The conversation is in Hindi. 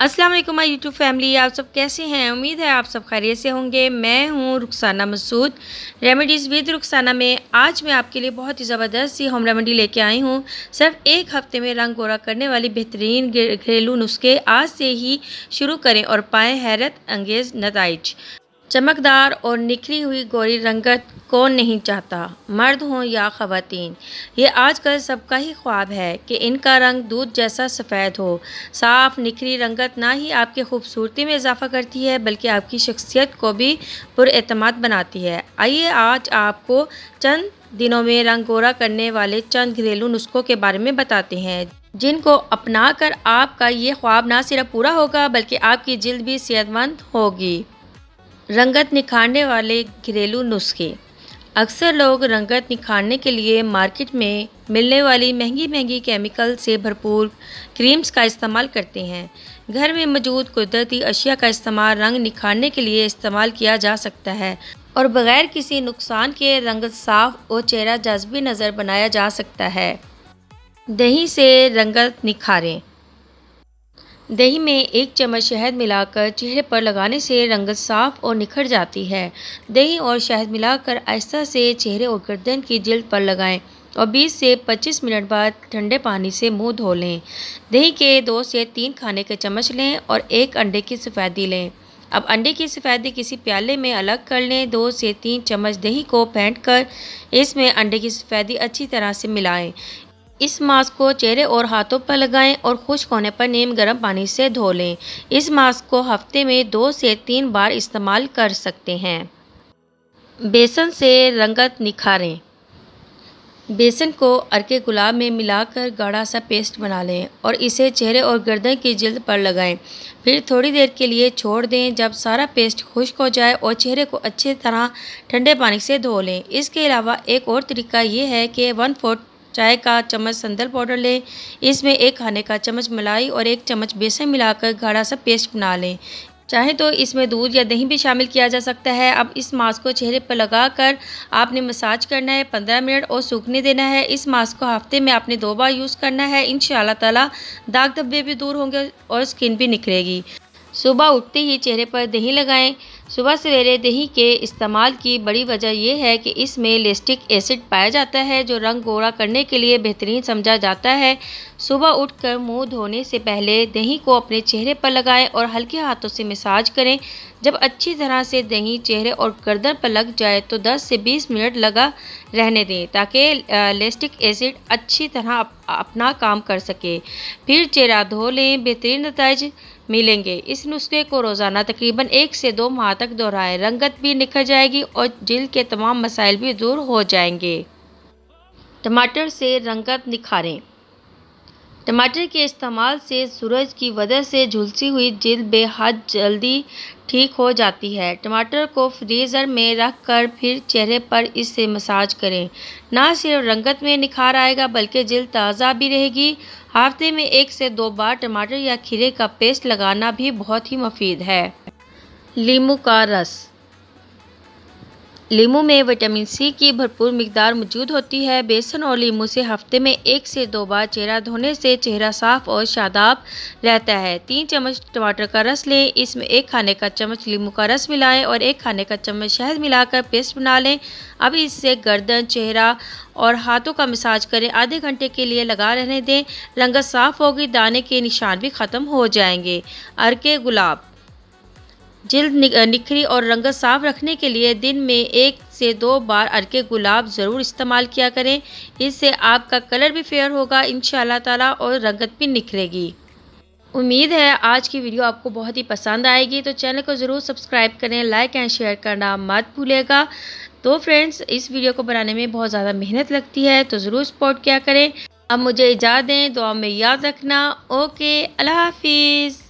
अस्सलाम वालेकुम माय यूट्यूब फैमिली। आप सब कैसे हैं? उम्मीद है आप सब खैरियत से होंगे। मैं हूं रुखसाना मसूद, रेमेडीज़ विद रुखसाना में। आज मैं आपके लिए बहुत ही ज़बरदस्त सी होम रेमेडी लेके आई हूं। सिर्फ एक हफ्ते में रंग गोरा करने वाली बेहतरीन घरेलू नुस्खे आज से ही शुरू करें और पाएँ हैरत अंगेज़ नताइज। चमकदार और निखरी हुई गोरी रंगत कौन नहीं चाहता, मर्द हों या ख़वातीन। ये आजकल सबका ही ख्वाब है कि इनका रंग दूध जैसा सफ़ेद हो। साफ़ निखरी रंगत ना ही आपकी खूबसूरती में इजाफ़ा करती है बल्कि आपकी शख्सियत को भी पुरएतमाद बनाती है। आइए आज आपको चंद दिनों में रंग गोरा करने वाले चंद घरेलू नुस्खों के बारे में बताते हैं, जिनको अपना कर आपका ये ख्वाब ना सिर्फ पूरा होगा बल्कि आपकी जिल्द भी सेहतमंद होगी। रंगत निखारने वाले घरेलू नुस्खे। अक्सर लोग रंगत निखारने के लिए मार्केट में मिलने वाली महंगी महंगी केमिकल से भरपूर क्रीम्स का इस्तेमाल करते हैं। घर में मौजूद कुदरती अशिया का इस्तेमाल रंग निखारने के लिए इस्तेमाल किया जा सकता है और बग़ैर किसी नुकसान के रंगत साफ और चेहरा जज़्बी नज़र बनाया जा सकता है। दही से रंगत निखारें। दही में 1 चम्मच शहद मिलाकर चेहरे पर लगाने से रंगत साफ और निखर जाती है। दही और शहद मिलाकर आहिस्ता से चेहरे और गर्दन की जिल्द पर लगाएं और 20 से 25 मिनट बाद ठंडे पानी से मुंह धो लें। दही के 2 से 3 खाने के चम्मच लें और 1 अंडे की सफ़ेदी लें। अब अंडे की सफ़ेदी किसी प्याले में अलग कर लें। 2 से 3 चम्मच दही को फेंट कर इसमें अंडे की सफ़ेदी अच्छी तरह से मिलाएं। इस मास्क को चेहरे और हाथों पर लगाएं और खुश्क होने पर नीम गर्म पानी से धो लें। इस मास्क को हफ्ते में 2 से 3 बार इस्तेमाल कर सकते हैं। बेसन से रंगत निखारें। बेसन को अर्के गुलाब में मिलाकर गाढ़ा सा पेस्ट बना लें और इसे चेहरे और गर्दन की जिल्द पर लगाएं। फिर थोड़ी देर के लिए छोड़ दें। जब सारा पेस्ट खुश्क हो जाए और चेहरे को अच्छी तरह ठंडे पानी से धो लें। इसके अलावा एक और तरीका ये है कि 1/4 चाय का चम्मच संदल पाउडर लें। इसमें 1 खाने का चम्मच मलाई और 1 चम्मच बेसन मिलाकर गाढ़ा सा पेस्ट बना लें। चाहे तो इसमें दूध या दही भी शामिल किया जा सकता है। अब इस मास्क को चेहरे पर लगाकर आपने मसाज करना है 15 मिनट और सूखने देना है। इस मास्क को हफ्ते में आपने 2 बार यूज़ करना है। इंशाअल्लाह ताला दाग धब्बे भी दूर होंगे और स्किन भी निखरेगी। सुबह उठते ही चेहरे पर दही लगाएं। सुबह सवेरे दही के इस्तेमाल की बड़ी वजह यह है कि इसमें लैक्टिक एसिड पाया जाता है जो रंग गोरा करने के लिए बेहतरीन समझा जाता है। सुबह उठकर मुंह धोने से पहले दही को अपने चेहरे पर लगाएं और हल्के हाथों से मसाज करें। जब अच्छी तरह से दही चेहरे और गर्दन पर लग जाए तो 10 से 20 मिनट लगा रहने दें ताकि लैक्टिक एसिड अच्छी तरह अपना काम कर सके। फिर चेहरा धो लें, बेहतरीन नतीजे मिलेंगे। इस नुस्खे को रोज़ाना तकरीबन 1 से 2 माह तक दोहराएं। रंगत भी निखर जाएगी और जिल्द के तमाम मसाइल भी दूर हो जाएंगे। टमाटर से रंगत निखारें। टमाटर के इस्तेमाल से सूरज की वजह से झुलसी हुई जिल्द बेहद जल्दी ठीक हो जाती है। टमाटर को फ्रीज़र में रख कर फिर चेहरे पर इससे मसाज करें। ना सिर्फ रंगत में निखार आएगा बल्कि जिल्द ताज़ा भी रहेगी। हफ्ते में 1 से 2 बार टमाटर या खीरे का पेस्ट लगाना भी बहुत ही मुफीद है। लीमू का रस। लीमू में विटामिन सी की भरपूर मिकदार मौजूद होती है। बेसन और लीमू से हफ्ते में 1 से 2 बार चेहरा धोने से चेहरा साफ और शादाब रहता है। 3 चम्मच टमाटर का रस लें। इसमें 1 खाने का चम्मच लीमू का रस मिलाएं और 1 खाने का चम्मच शहद मिलाकर पेस्ट बना लें। अब इससे गर्दन, चेहरा और हाथों का मसाज करें। आधे घंटे के लिए लगा रहने दें। रंगत साफ होगी, दाने के निशान भी ख़त्म हो जाएंगे। अर्के गुलाब। जिल्द निखरी और रंगत साफ रखने के लिए दिन में 1 से 2 बार अर्के गुलाब ज़रूर इस्तेमाल किया करें। इससे आपका कलर भी फेयर होगा इंशाअल्लाह ताला और रंगत भी निखरेगी। उम्मीद है आज की वीडियो आपको बहुत ही पसंद आएगी, तो चैनल को ज़रूर सब्सक्राइब करें, लाइक एंड शेयर करना मत भूलिएगा। तो फ्रेंड्स, इस वीडियो को बनाने में बहुत ज़्यादा मेहनत लगती है तो ज़रूर सपोर्ट किया करें। अब मुझे इजाज़त दें, दुआ में याद रखना। ओके, अल्लाह हाफिज़।